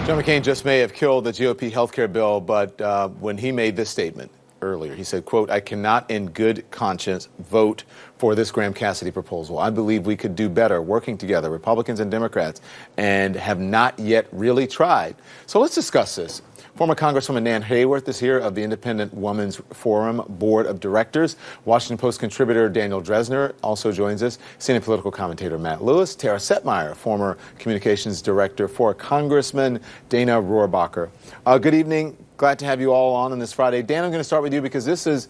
John McCain just may have killed the GOP healthcare bill, but when he made this statement earlier, he said, quote, "I cannot in good conscience vote for this Graham-Cassidy proposal. I believe we could do better working together, Republicans and Democrats, and have not yet really tried." So let's discuss this. Former Congresswoman Nan Hayworth is here of the Independent Women's Forum Board of Directors. Washington Post contributor Daniel Dresner also joins us. Senior political commentator Matt Lewis. Tara Setmeyer, former communications director for Congressman Dana Rohrabacher. Good evening. Glad to have you all on this Friday. Dan, I'm going to start with you because this is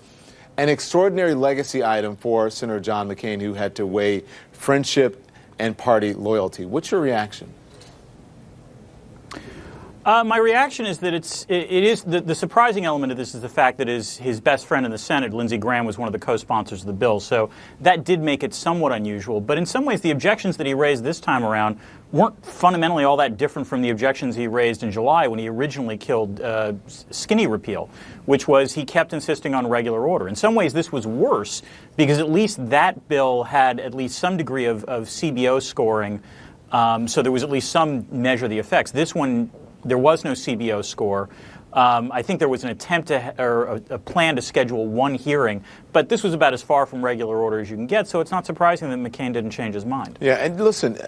an extraordinary legacy item for Senator John McCain, who had to weigh friendship and party loyalty. What's your reaction? My reaction is that it is the surprising element of this is the fact that his best friend in the Senate, Lindsey Graham, was one of the co-sponsors of the bill. So that did make it somewhat unusual. But in some ways, the objections that he raised this time around weren't fundamentally all that different from the objections he raised in July when he originally killed skinny repeal, which was he kept insisting on regular order. In some ways, this was worse because at least that bill had at least some degree of CBO scoring. So there was at least some measure of the effects. This one, there was no CBO score. I think there was an attempt or a plan to schedule one hearing, but this was about as far from regular order as you can get, so it's not surprising that McCain didn't change his mind. Yeah, and listen,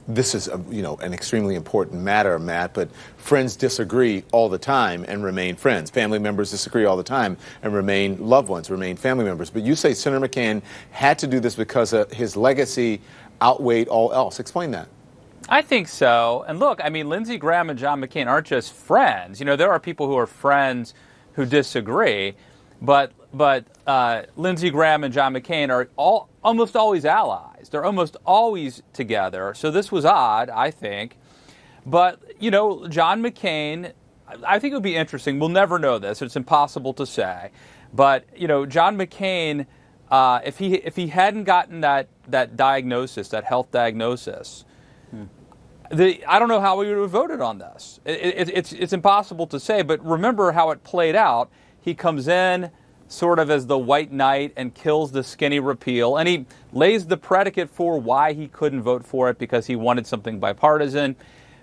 this is an extremely important matter, Matt, but friends disagree all the time and remain friends. Family members disagree all the time and remain loved ones, remain family members. But you say Senator McCain had to do this because his legacy outweighed all else. Explain that. I think so. And look, I mean, Lindsey Graham and John McCain aren't just friends. You know, there are people who are friends who disagree, but Lindsey Graham and John McCain are almost always allies. They're almost always together. So this was odd, I think. But, John McCain, I think it would be interesting. We'll never know this. It's impossible to say. But, John McCain, if he hadn't gotten that diagnosis, that health diagnosis, I don't know how we would have voted on this. It's impossible to say, but remember how it played out. He comes in sort of as the white knight and kills the skinny repeal, and he lays the predicate for why he couldn't vote for it, because he wanted something bipartisan,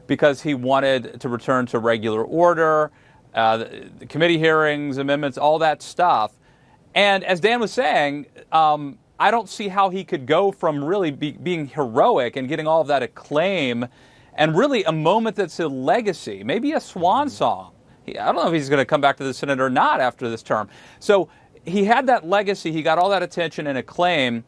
because he wanted to return to regular order, the committee hearings, amendments, all that stuff. And as Dan was saying, I don't see how he could go from really being heroic and getting all of that acclaim and really a moment that's a legacy, maybe a swan song. I don't know if he's going to come back to the Senate or not after this term. So he had that legacy, he got all that attention and acclaim.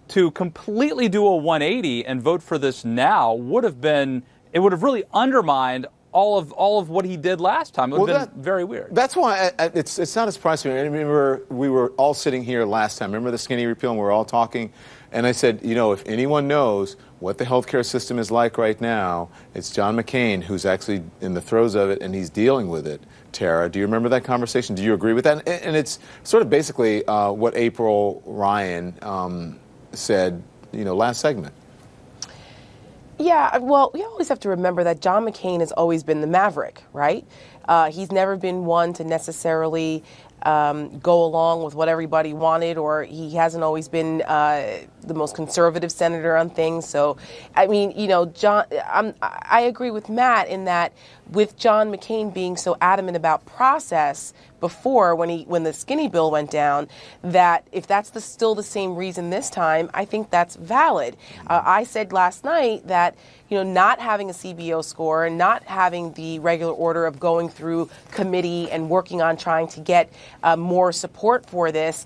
To completely do a 180 and vote for this now would have really undermined all of what he did last time. It would have been very weird. That's why it's not a surprise to me. I remember we were all sitting here last time. Remember the skinny repeal, and we were all talking? And I said, if anyone knows what the healthcare system is like right now, it's John McCain, who's actually in the throes of it, and he's dealing with it. Tara, do you remember that conversation? Do you agree with that? And it's sort of basically what April Ryan said, last segment. Yeah, well, we always have to remember that John McCain has always been the maverick, right? He's never been one to necessarily go along with what everybody wanted, or he hasn't always been the most conservative senator on things. So, I mean, John, I agree with Matt in that with John McCain being so adamant about process before when the skinny bill went down, that if that's still the same reason this time, I think that's valid. I said last night that not having a CBO score and not having the regular order of going through committee and working on trying to get more support for this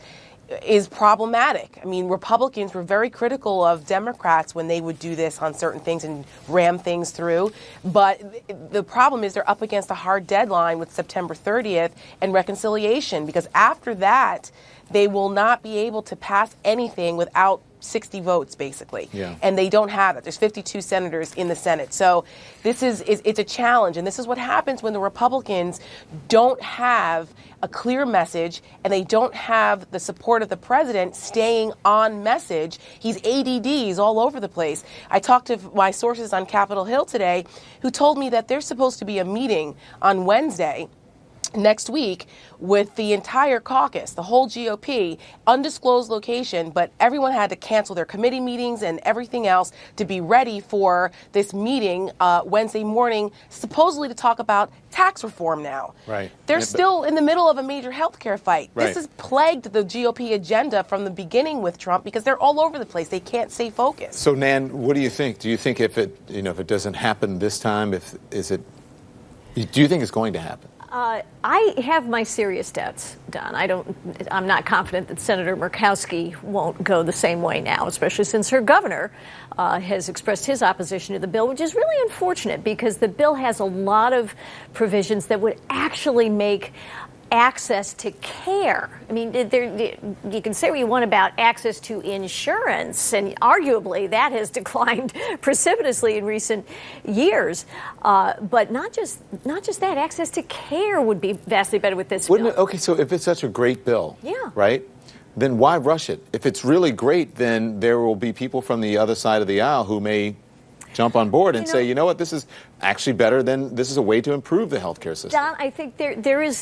is problematic. I mean, Republicans were very critical of Democrats when they would do this on certain things and ram things through. But the problem is they're up against a hard deadline with September 30th and reconciliation, because after that, they will not be able to pass anything without 60 votes, basically. Yeah. And they don't have it. There's 52 senators in the Senate. So it's a challenge. And this is what happens when the Republicans don't have a clear message and they don't have the support of the president staying on message. He's ADD. He's all over the place. I talked to my sources on Capitol Hill today who told me that there's supposed to be a meeting on Wednesday next week with the entire caucus, the whole GOP, undisclosed location, but everyone had to cancel their committee meetings and everything else to be ready for this meeting Wednesday morning, supposedly to talk about tax reform now. Right. They're still in the middle of a major healthcare fight. Right. This has plagued the GOP agenda from the beginning with Trump because they're all over the place. They can't stay focused. So, Nan, what do you think? Do you think if it doesn't happen this time, do you think it's going to happen? I have my serious doubts, Don. I'm not confident that Senator Murkowski won't go the same way now, especially since her governor has expressed his opposition to the bill, which is really unfortunate because the bill has a lot of provisions that would actually make access to care. I mean, you can say what you want about access to insurance, and arguably that has declined precipitously in recent years. But not just that, access to care would be vastly better with this bill. Okay, so if it's such a great bill, yeah, right, then why rush it? If it's really great, then there will be people from the other side of the aisle who may jump on board and say, you know what, this is actually better than, this is a way to improve the healthcare system. Don, I think there is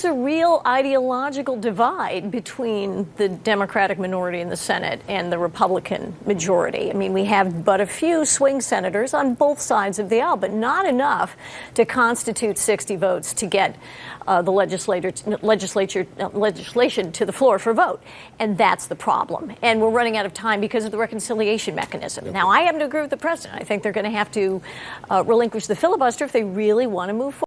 a real ideological divide between the Democratic minority in the Senate and the Republican majority. I mean, we have but a few swing senators on both sides of the aisle, but not enough to constitute 60 votes to get the legislation to the floor for vote. And that's the problem. And we're running out of time because of the reconciliation mechanism. Yep. Now, I happen to agree with the president. I think they're going to have to relinquish the filibuster if they really want to move forward.